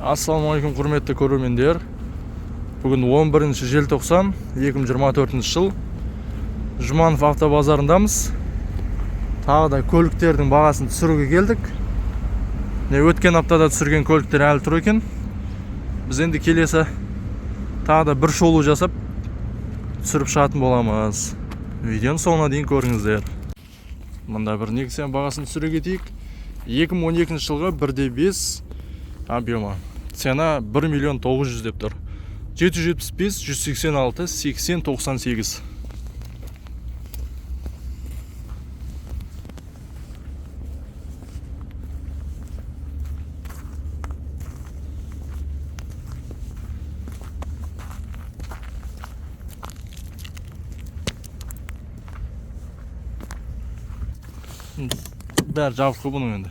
Ассалаумағалейкум құрметті көрермендер. Бүгін 11 желтоқсан 2024 жыл. Жұманов автобазарындамыз. Тағы да көліктердің бағасын түсіруге келдік. Өткен аптада түсірген көліктер әлі тұр екен. Біз енді келесі тағы да бір шолу жасап түсіріп шығатын боламыз. Видеоны соңына дейін көріңіздер. Мында бір Nexia бағасын түсіре кетейік. 2012 жылғы 1.5 объемы. Цена 1 миллион 900 деп тұр. 775, 186, 80, 98. Бәрі жабық бұның енді.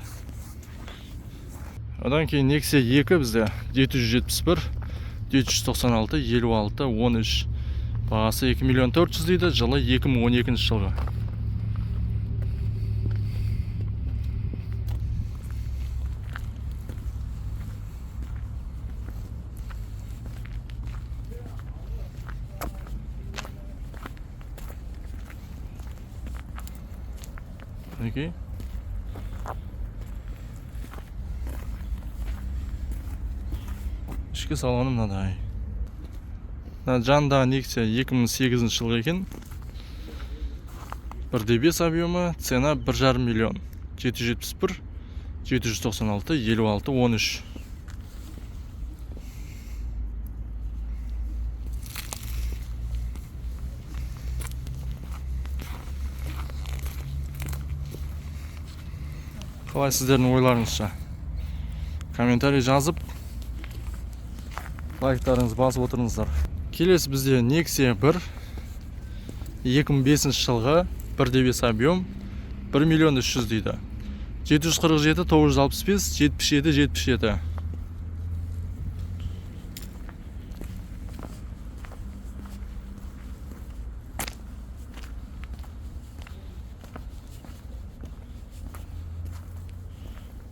Одан кейін Nexia 2 бізде 771, 796, 56, 13. Бағасы 2 миллион 400 дейді, жылы 2012 жылғы. Мінекей. Ішкі салоны мынадай. Жандағы Nexia 2008 жылғы екен. 1.5 объемы, цена 1,5 миллион. 771, 796, 56, 13. Қалай сіздердің ойларыңызша? Комментарий жазып, лайктарыңыз басып отырыңыздар. Келесі бізде Nexia 1 2005 жылғы 1.5 объем 1 миллион 300 дейді. 747, 965, 77, 77.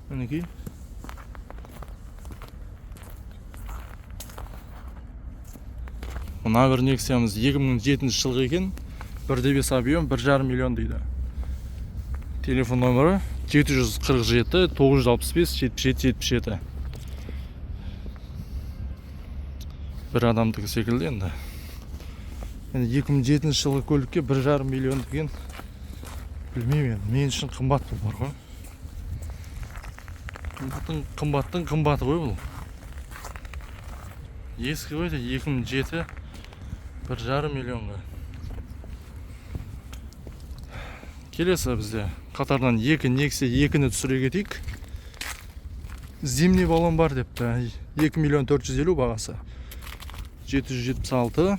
Мінекей. Мына бір Nexia'мыз 2007 жылғы екен. 1.5 объем 1,5 миллион дейді. Телефон номері 747 965 77 77. Бір адамдығы секілді енді. 2007 жылғы көлікке 1,5 миллион деген білмеймін. Мен үшін қымбат бұл бар ғой. Қымбаттың қымбаты ғой бұл. Ескі ғой да 2007 1,5 миллионға. Келесі бізде қатардан Nexia 2-ні түсіре кетейік. Зимний баллон бар депті. 2 миллион 450 бағасы. 776,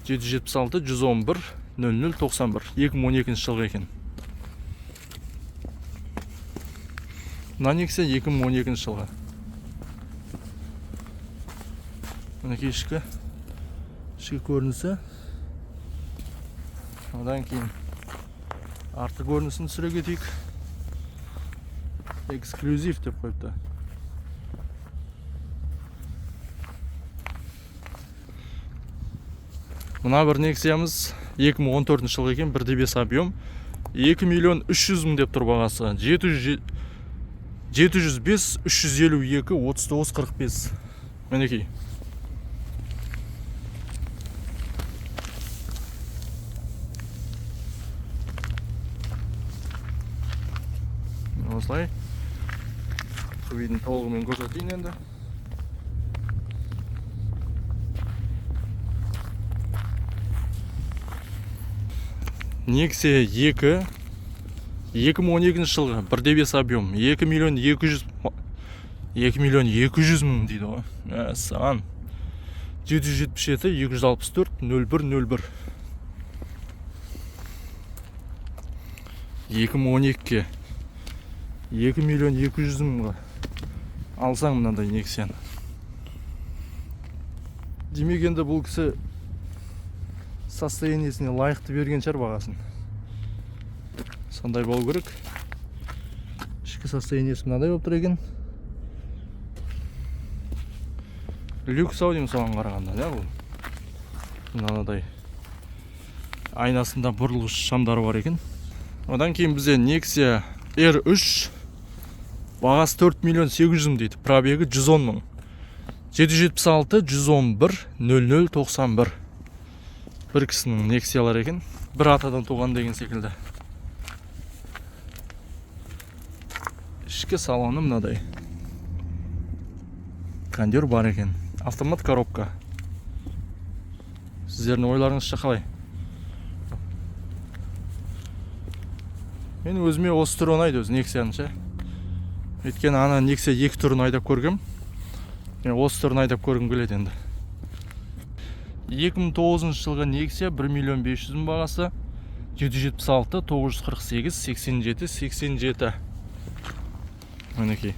776, 111, 00, 91. 2012 жылғы екен. Мына Nexia 2012 жылғы. Мінекей ішкі көрінісі. Одан кейін арты көрінісін түсіре кетейік. Эксклюзив деп қойыпты. Мына бір Nexia'мыз 2014 жылғы екен, 1.5 объем 2 миллион 300 мың деп тұр бағасы. 705, 352, 39, 45. Мінекей. Осылай. Видін толығымен көрсетейін енді. Nexia 2 2012 жылғы 1.5 объем 2 миллион 200 мың дейді ғой. Саған 777, 264, 01, 01. 2012-ке 2 миллион 200 мыңға алсаң мынандай Nexia'ны. Демек енді бұл кісі состояниесіне лайықты берген шығар бағасын. Сондай болу керек. Ішкі состояниесі мынадай болып тұр екен. люкс ау деймін соған қарағанда, да бұл. Мынадай айнасында бұрылғыш шамдары бар екен. Одан кейін бізде Nexia R3 бағасы 4 миллион 800 мың дейді. Пробегі 110 мың. 776 111 0091. Бір кісінің Nexia'лар екен. Бір атадан туған деген секілді. Ішкі салоны мынадай. Кондер бар екен. Автомат коробка. Сіздердің ойларыңызша қалай? Мен өзіме осы түрі ұнайды, өзі Nexia'ның ше. Өйткені ана Nexia 2 түрін айдап көргім. Мен осы түрін айдап көргім келеді енді. 2009 жылғы Nexia 1 миллион 500 мың бағасы. 776 948 87 87. Мінекей.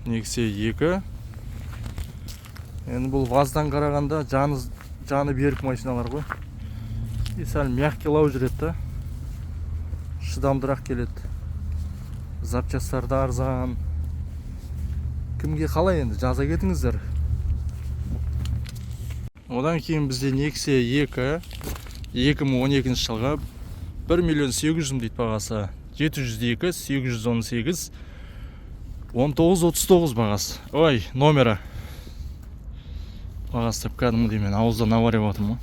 Nexia 2. Енді бұл ваздан қарағанда жаны берік машиналар ғой. Сәл мягкилау жүреді да. Шыдамдырақ келеді. Запчастарды арзан. Кімге қалай енді жаза кетіңіздер. Одан кейін бізде Nexia 2 2012 жылға 1 миллион 800 мың дейді бағасы. 702 818 1939 бағасы. Ой, номері. Бағасы деп кәдімгідей мен ауыздан авария батырмын.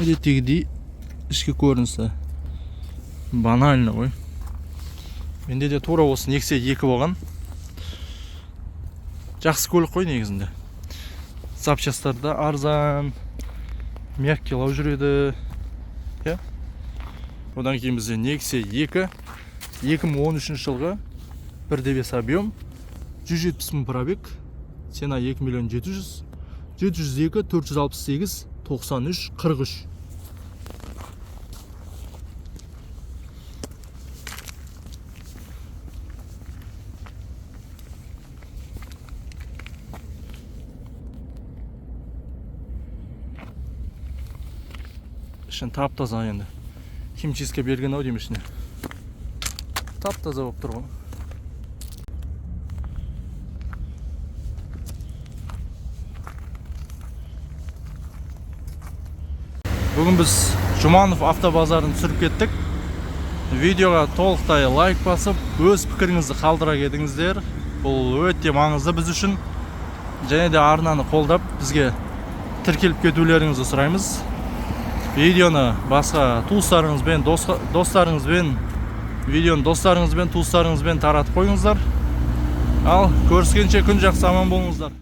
Әдеттегідей ішкі көрінісі банально ғой. Менде де тура осы Nexia 2 болған. Жақсы көлік қой негізінде. Запчастарды арзан, мягкилау жүреді. Одан кейін бізде Nexia 2 2013 жылғы 1.5 объем, 170 мың пробег, цена 2 миллион 700, 702 468 93 43. Ішін тап-таза енді. Химчистка берген ау деймін ішіне. Тап-таза болып тұр ғой. Бүгін біз Жұманов автобазарын түсіріп кеттік. Видеоға толықтай лайк басып, өз пікіріңізді қалдыра кетіңіздер. Бұл өте маңызды біз үшін. Және де арнаны қолдап, бізге тіркеліп кетулеріңізді сұраймыз. Видеоны басқа туыстарыңызбен, достарыңызбен, видеоны достарыңызбен, туыстарыңызбен таратып қойыңыздар. Ал көріскенше күн жақсы аман болыңыздар.